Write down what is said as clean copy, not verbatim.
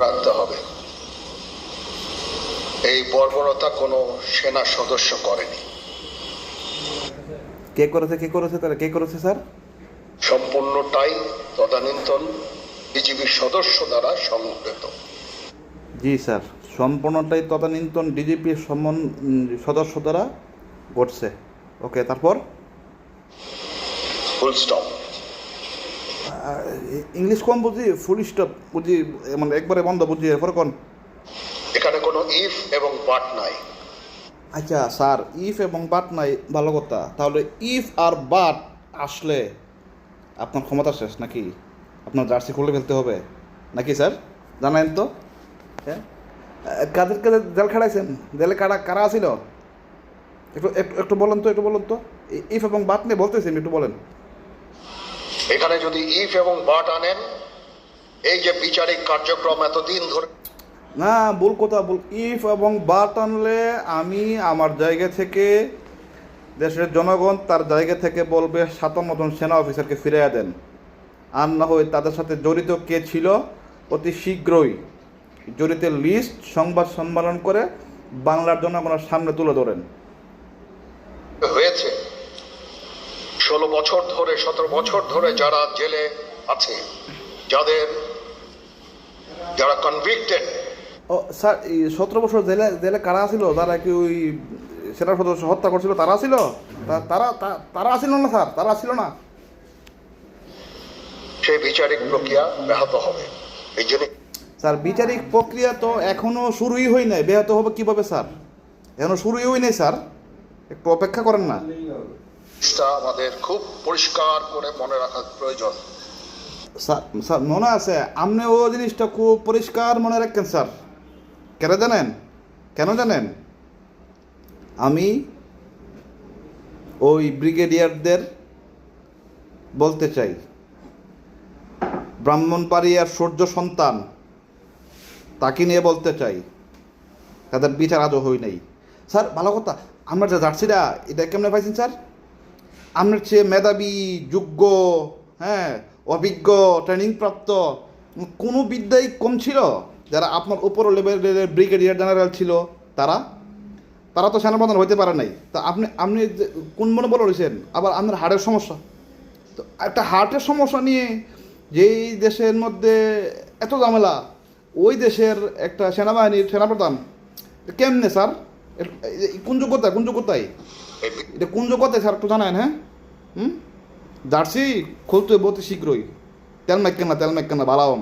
রাখতে হবে। এই বর্বরতা কোনো সেনা সদস্য করেনি। কে করেছে তাহলে কে করেছে স্যার? সম্পূর্ণটাই তদানীন্তন বিজিবির সদস্য দ্বারা সংঘটিত। জি স্যার, সম্পূর্ণটাই তদানীন্তন ডিজিপি সদস্য দ্বারা ঘটছে। ওকে, তারপর ফুল স্টপ। ইংলিশ কম বুঝি, ফুল স্টপ বুঝি, মানে একবারে বন্ধ বুঝি, এরপরে কোন? এখানে কোনো ইফ এবং বাট নাই। আচ্ছা স্যার, ইফ এবং বাট নাই, ভালো কথা। তাহলে ইফ আর বাট আসলে আপনার ক্ষমতা শেষ নাকি? আপনার জার্সি খুলে ফেলতে হবে নাকি স্যার? জানেন তো? হ্যাঁ, কাদের কাদের জেল খাড়াইছেন? জেলে কারা ছিল? একটু একটু একটু বলেন তো ইফ এবং বাট নিয়ে বলতেছেন, একটু বলেন। এখানে যদি ইফ এবং বাট আনেন, এই যে বিচারিক কার্যক্রম এতদিন ধরে, না, ভুল কথা, ভুল। ইফ এবং বাট আনলে আমি আমার জায়গা থেকে, দেশের জনগণ তার জায়গা থেকে বলবে 57 জন সেনা অফিসারকে ফিরিয়ে দেন, আর না হয় তাদের সাথে জড়িত কে ছিল অতি শীঘ্রই জড়িতের লিস্ট সংবাদ সম্মেলন করে বাংলার জনগণের সামনে তুলে ধরেন। হয়েছে 16 বছর ধরে 17 বছর ধরে যারা জেলে আছে, যারা কনভিক্টেড। ও স্যার, এই 17 বছর জেলে জেলে কারা ছিল? যারা কি ওই সেনা সদস্য হত্যা করছিল তারা ছিল? তারা ছিল না স্যার, তারা ছিল না। সেই বিচারিক প্রক্রিয়া ব্যাহত হবে। এই জন্য স্যার, বিচারিক প্রক্রিয়া তো এখনো শুরুই হয় নাই, ব্যাহত হবে কিভাবে স্যার? এখনো শুরুই হয় নাই স্যার, একটু অপেক্ষা করেন না। আমাদের খুব পরিষ্কার করে মনে রাখা প্রয়োজন। স্যার স্যার মনে আছে, আপনি ও জিনিসটা খুব পরিষ্কার মনে রাখেন স্যার। কেন জানেন? আমি ওই ব্রিগেডিয়ারদের বলতে চাই, ব্রাহ্মণবাড়িয়ার সূর্য সন্তান, তাকে নিয়ে বলতে চাই, তাদের বিচার আজও হই নাই স্যার। ভালো কথা, আমরা যে জার্সিটা এটা কেমনে পাইছেন স্যার? আপনার চেয়ে মেধাবী, যোগ্য, হ্যাঁ, অভিজ্ঞ, ট্রেনিংপ্রাপ্ত কোনো বিদ্যাই কম ছিল? যারা আপনার উপর লেভেলের ব্রিগেডিয়ার জেনারেল ছিল, তারা তো সেনাপ্রধান হইতে পারে নাই। তা আপনি কোন মনে বলে রয়েছেন? আবার আপনার হার্টের সমস্যা, তো একটা হার্টের সমস্যা নিয়ে যেই দেশের মধ্যে এত ঝামেলা, ওই দেশের একটা সেনাবাহিনীর সেনাপ্রধান কেমনে স্যার? কোন যোগ্যতায় এটা কোন যোগ্যতায় স্যার, একটু জানান। হ্যাঁ, জার্সি খুলতে বলতে শীঘ্রই। তেল মেকেন না বালাম।